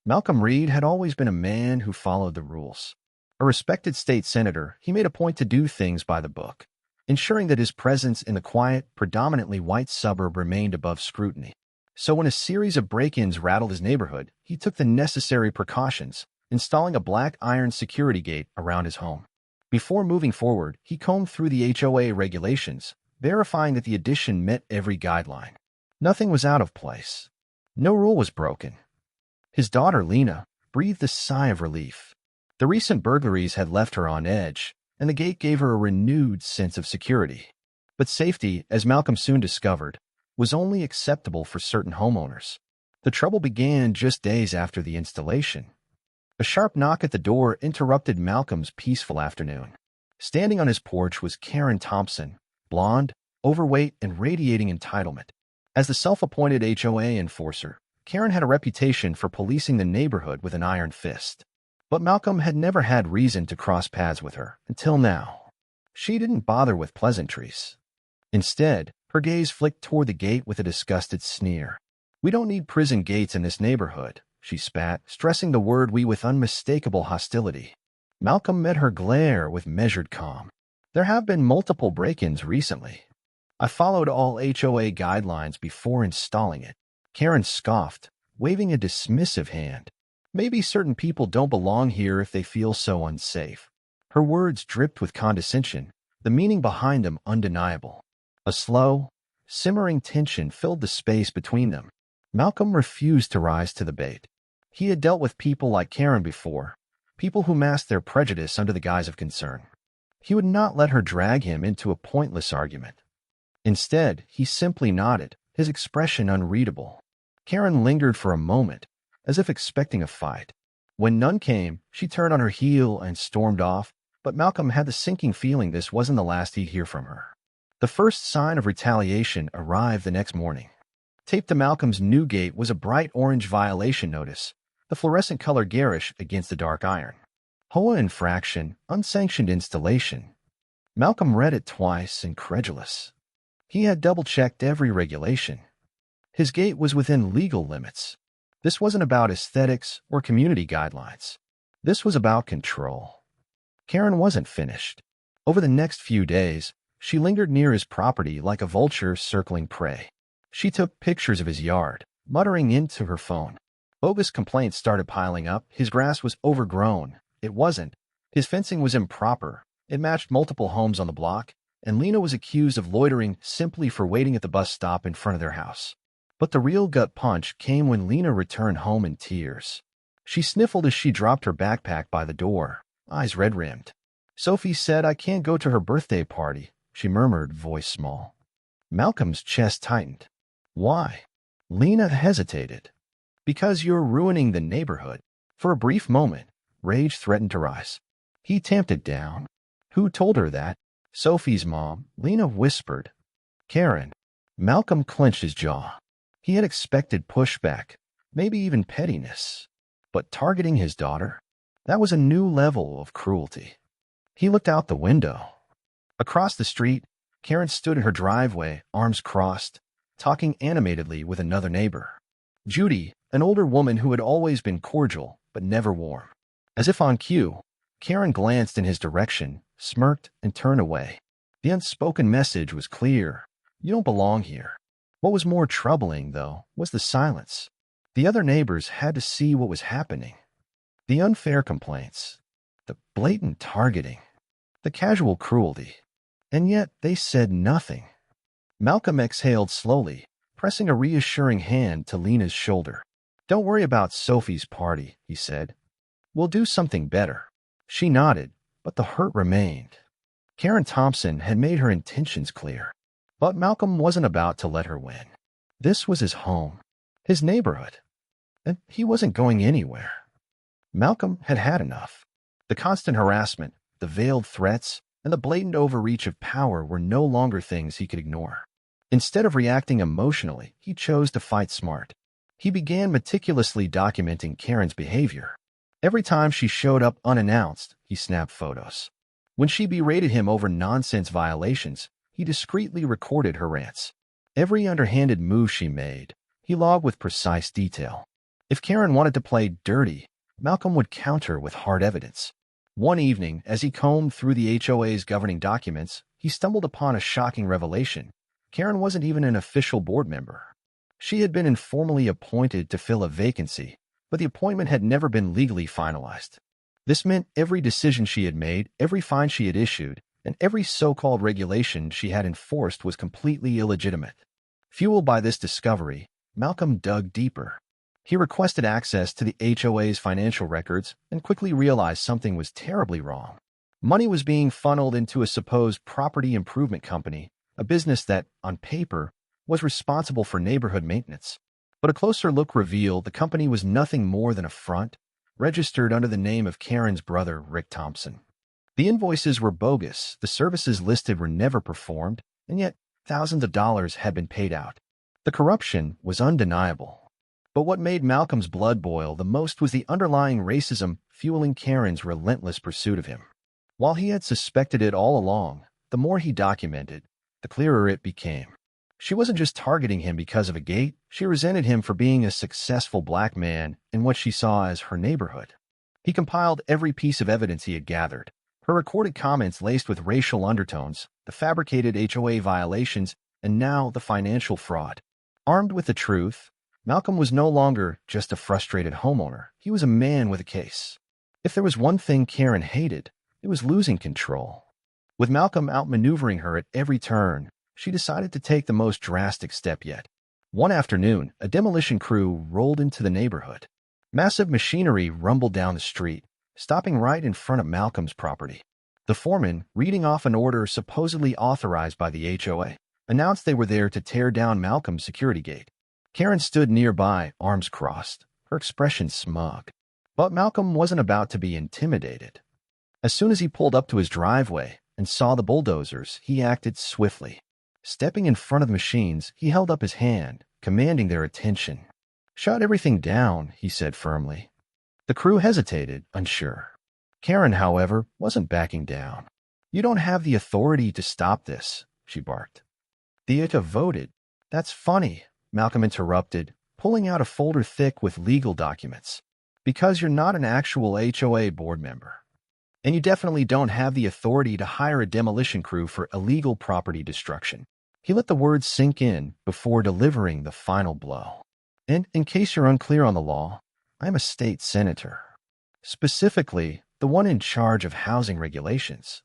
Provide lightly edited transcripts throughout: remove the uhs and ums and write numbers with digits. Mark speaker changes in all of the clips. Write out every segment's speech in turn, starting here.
Speaker 1: Malcolm Reed had always been a man who followed the rules. A respected state senator, he made a point to do things by the book, ensuring that his presence in the quiet, predominantly white suburb remained above scrutiny. So when a series of break-ins rattled his neighborhood, he took the necessary precautions, installing a black iron security gate around his home. Before moving forward, he combed through the HOA regulations, verifying that the addition met every guideline. Nothing was out of place. No rule was broken. His daughter, Lena, breathed a sigh of relief. The recent burglaries had left her on edge, and the gate gave her a renewed sense of security. But safety, as Malcolm soon discovered, was only acceptable for certain homeowners. The trouble began just days after the installation. A sharp knock at the door interrupted Malcolm's peaceful afternoon. Standing on his porch was Karen Thompson, blonde, overweight, and radiating entitlement. As the self-appointed HOA enforcer, Karen had a reputation for policing the neighborhood with an iron fist. But Malcolm had never had reason to cross paths with her until now. She didn't bother with pleasantries. Instead, her gaze flicked toward the gate with a disgusted sneer. "We don't need prison gates in this neighborhood," she spat, stressing the word "we" with unmistakable hostility. Malcolm met her glare with measured calm. "There have been multiple break-ins recently. I followed all HOA guidelines before installing it." Karen scoffed, waving a dismissive hand. "Maybe certain people don't belong here if they feel so unsafe." Her words dripped with condescension, the meaning behind them undeniable. A slow, simmering tension filled the space between them. Malcolm refused to rise to the bait. He had dealt with people like Karen before, people who masked their prejudice under the guise of concern. He would not let her drag him into a pointless argument. Instead, he simply nodded, his expression unreadable. Karen lingered for a moment, as if expecting a fight. When none came, she turned on her heel and stormed off, but Malcolm had the sinking feeling this wasn't the last he'd hear from her. The first sign of retaliation arrived the next morning. Taped to Malcolm's new gate was a bright orange violation notice, the fluorescent color garish against the dark iron. HOA infraction, unsanctioned installation. Malcolm read it twice, incredulous. He had double-checked every regulation. His gate was within legal limits. This wasn't about aesthetics or community guidelines. This was about control. Karen wasn't finished. Over the next few days, she lingered near his property like a vulture circling prey. She took pictures of his yard, muttering into her phone. Bogus complaints started piling up. His grass was overgrown. It wasn't. His fencing was improper. It matched multiple homes on the block, and Lena was accused of loitering simply for waiting at the bus stop in front of their house. But the real gut punch came when Lena returned home in tears. She sniffled as she dropped her backpack by the door, eyes red-rimmed. "Sophie said I can't go to her birthday party," she murmured, voice small. Malcolm's chest tightened. "Why?" Lena hesitated. "Because you're ruining the neighborhood." For a brief moment, rage threatened to rise. He tamped it down. "Who told her that?" "Sophie's mom," Lena whispered. "Karen." Malcolm clenched his jaw. He had expected pushback, maybe even pettiness. But targeting his daughter? That was a new level of cruelty. He looked out the window. Across the street, Karen stood in her driveway, arms crossed, talking animatedly with another neighbor. Judy, an older woman who had always been cordial but never warm. As if on cue, Karen glanced in his direction, smirked, and turned away. The unspoken message was clear. You don't belong here. What was more troubling, though, was the silence. The other neighbors had to see what was happening. The unfair complaints, the blatant targeting, the casual cruelty. And yet they said nothing. Malcolm exhaled slowly, pressing a reassuring hand to Lena's shoulder. "Don't worry about Sophie's party," he said. "We'll do something better." She nodded, but the hurt remained. Karen Thompson had made her intentions clear. But Malcolm wasn't about to let her win. This was his home, his neighborhood, and he wasn't going anywhere. Malcolm had had enough. The constant harassment, the veiled threats, and the blatant overreach of power were no longer things he could ignore. Instead of reacting emotionally, he chose to fight smart. He began meticulously documenting Karen's behavior. Every time she showed up unannounced, he snapped photos. When she berated him over nonsense violations, he discreetly recorded her rants. Every underhanded move she made, he logged with precise detail. If Karen wanted to play dirty, Malcolm would counter with hard evidence. One evening, as he combed through the HOA's governing documents, he stumbled upon a shocking revelation. Karen wasn't even an official board member. She had been informally appointed to fill a vacancy, but the appointment had never been legally finalized. This meant every decision she had made, every fine she had issued, and every so-called regulation she had enforced was completely illegitimate. Fueled by this discovery, Malcolm dug deeper. He requested access to the HOA's financial records and quickly realized something was terribly wrong. Money was being funneled into a supposed property improvement company, a business that, on paper, was responsible for neighborhood maintenance. But a closer look revealed the company was nothing more than a front, registered under the name of Karen's brother, Rick Thompson. The invoices were bogus, the services listed were never performed, and yet thousands of dollars had been paid out. The corruption was undeniable. But what made Malcolm's blood boil the most was the underlying racism fueling Karen's relentless pursuit of him. While he had suspected it all along, the more he documented, the clearer it became. She wasn't just targeting him because of a gate, she resented him for being a successful black man in what she saw as her neighborhood. He compiled every piece of evidence he had gathered, her recorded comments laced with racial undertones, the fabricated HOA violations, and now the financial fraud. Armed with the truth, Malcolm was no longer just a frustrated homeowner. He was a man with a case. If there was one thing Karen hated, it was losing control. With Malcolm outmaneuvering her at every turn, she decided to take the most drastic step yet. One afternoon, a demolition crew rolled into the neighborhood. Massive machinery rumbled down the street, stopping right in front of Malcolm's property. The foreman, reading off an order supposedly authorized by the HOA, announced they were there to tear down Malcolm's security gate. Karen stood nearby, arms crossed, her expression smug. But Malcolm wasn't about to be intimidated. As soon as he pulled up to his driveway and saw the bulldozers, he acted swiftly. Stepping in front of the machines, he held up his hand, commanding their attention. "Shut everything down," he said firmly. The crew hesitated, unsure. Karen, however, wasn't backing down. "You don't have the authority to stop this," she barked. "The HOA voted." "That's funny," Malcolm interrupted, pulling out a folder thick with legal documents. "Because you're not an actual HOA board member. And you definitely don't have the authority to hire a demolition crew for illegal property destruction." He let the words sink in before delivering the final blow. "And in case you're unclear on the law, I'm a state senator. Specifically, the one in charge of housing regulations.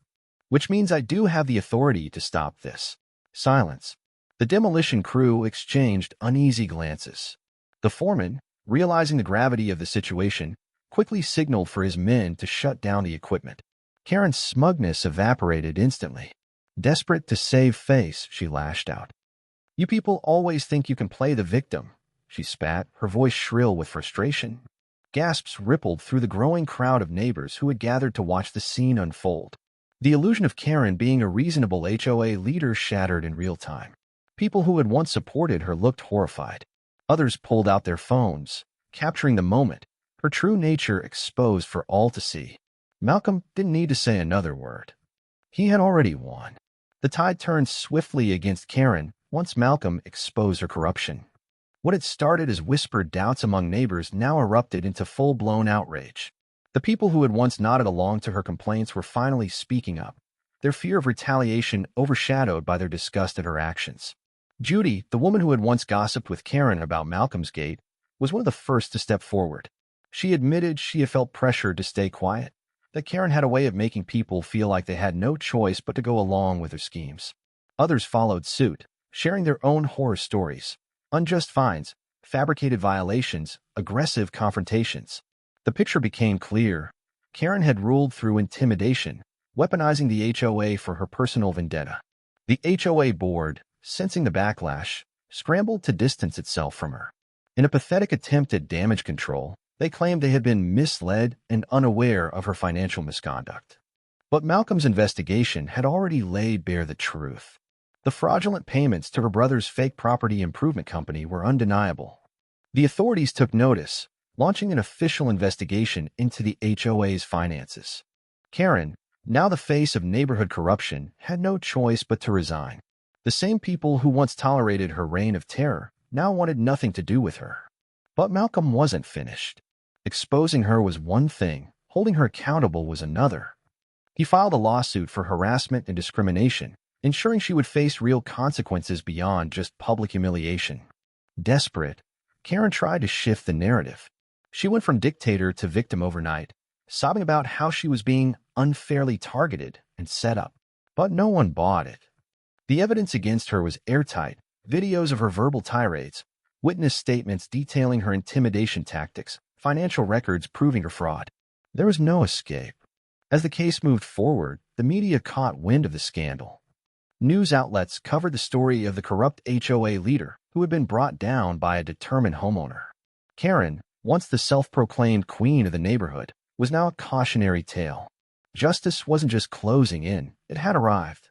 Speaker 1: Which means I do have the authority to stop this." Silence. The demolition crew exchanged uneasy glances. The foreman, realizing the gravity of the situation, quickly signaled for his men to shut down the equipment. Karen's smugness evaporated instantly. Desperate to save face, she lashed out. "You people always think you can play the victim," she spat, her voice shrill with frustration. Gasps rippled through the growing crowd of neighbors who had gathered to watch the scene unfold. The illusion of Karen being a reasonable HOA leader shattered in real time. People who had once supported her looked horrified. Others pulled out their phones, capturing the moment, her true nature exposed for all to see. Malcolm didn't need to say another word. He had already won. The tide turned swiftly against Karen once Malcolm exposed her corruption. What had started as whispered doubts among neighbors now erupted into full-blown outrage. The people who had once nodded along to her complaints were finally speaking up, their fear of retaliation overshadowed by their disgust at her actions. Judy, the woman who had once gossiped with Karen about Malcolm's gate, was one of the first to step forward. She admitted she had felt pressured to stay quiet, that Karen had a way of making people feel like they had no choice but to go along with her schemes. Others followed suit, sharing their own horror stories, unjust fines, fabricated violations, aggressive confrontations. The picture became clear. Karen had ruled through intimidation, weaponizing the HOA for her personal vendetta. The HOA board, sensing the backlash, scrambled to distance itself from her. In a pathetic attempt at damage control, they claimed they had been misled and unaware of her financial misconduct. But Malcolm's investigation had already laid bare the truth. The fraudulent payments to her brother's fake property improvement company were undeniable. The authorities took notice, launching an official investigation into the HOA's finances. Karen, now the face of neighborhood corruption, had no choice but to resign. The same people who once tolerated her reign of terror now wanted nothing to do with her. But Malcolm wasn't finished. Exposing her was one thing, holding her accountable was another. He filed a lawsuit for harassment and discrimination, ensuring she would face real consequences beyond just public humiliation. Desperate, Karen tried to shift the narrative. She went from dictator to victim overnight, sobbing about how she was being unfairly targeted and set up. But no one bought it. The evidence against her was airtight: videos of her verbal tirades, witness statements detailing her intimidation tactics, financial records proving her fraud. There was no escape. As the case moved forward, the media caught wind of the scandal. News outlets covered the story of the corrupt HOA leader who had been brought down by a determined homeowner. Karen, once the self-proclaimed queen of the neighborhood, was now a cautionary tale. Justice wasn't just closing in, it had arrived.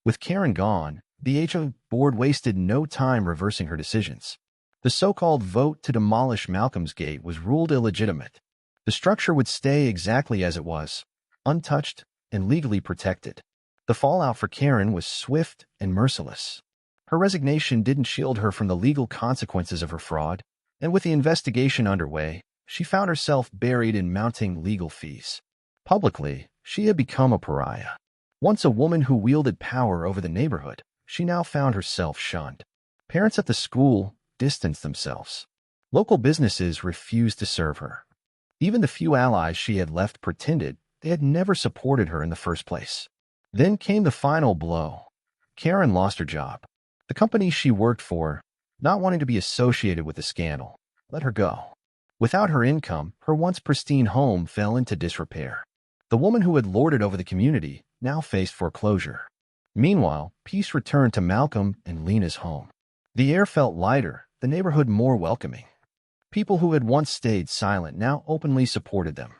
Speaker 1: With Karen gone, the HOA board wasted no time reversing her decisions. The so-called vote to demolish Malcolm's Gate was ruled illegitimate. The structure would stay exactly as it was, untouched and legally protected. The fallout for Karen was swift and merciless. Her resignation didn't shield her from the legal consequences of her fraud, and with the investigation underway, she found herself buried in mounting legal fees. Publicly, she had become a pariah. Once a woman who wielded power over the neighborhood, she now found herself shunned. Parents at the school distanced themselves. Local businesses refused to serve her. Even the few allies she had left pretended they had never supported her in the first place. Then came the final blow. Karen lost her job. The company she worked for, not wanting to be associated with the scandal, let her go. Without her income, her once pristine home fell into disrepair. The woman who had lorded over the community now faced foreclosure. Meanwhile, peace returned to Malcolm and Lena's home. The air felt lighter, the neighborhood more welcoming. People who had once stayed silent now openly supported them.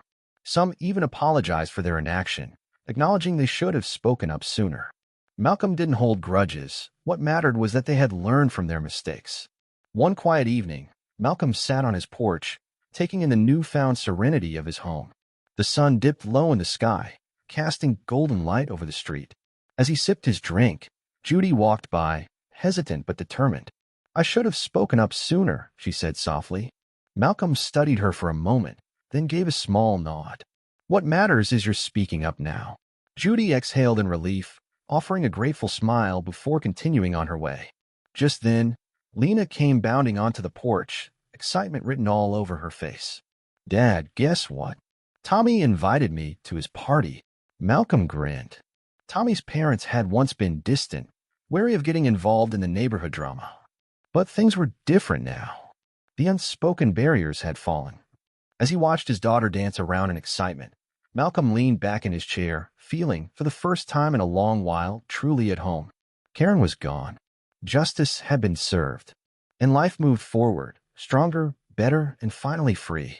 Speaker 1: Some even apologized for their inaction, acknowledging they should have spoken up sooner. Malcolm didn't hold grudges. What mattered was that they had learned from their mistakes. One quiet evening, Malcolm sat on his porch, taking in the newfound serenity of his home. The sun dipped low in the sky, casting golden light over the street. As he sipped his drink, Judy walked by, hesitant but determined. "I should have spoken up sooner," she said softly. Malcolm studied her for a moment, then gave a small nod. "What matters is you're speaking up now." Judy exhaled in relief, offering a grateful smile before continuing on her way. Just then, Lena came bounding onto the porch, excitement written all over her face. "Dad, guess what? Tommy invited me to his party." Malcolm grinned. Tommy's parents had once been distant, wary of getting involved in the neighborhood drama. But things were different now. The unspoken barriers had fallen. As he watched his daughter dance around in excitement, Malcolm leaned back in his chair, feeling, for the first time in a long while, truly at home. Karen was gone. Justice had been served. And life moved forward, stronger, better, and finally free.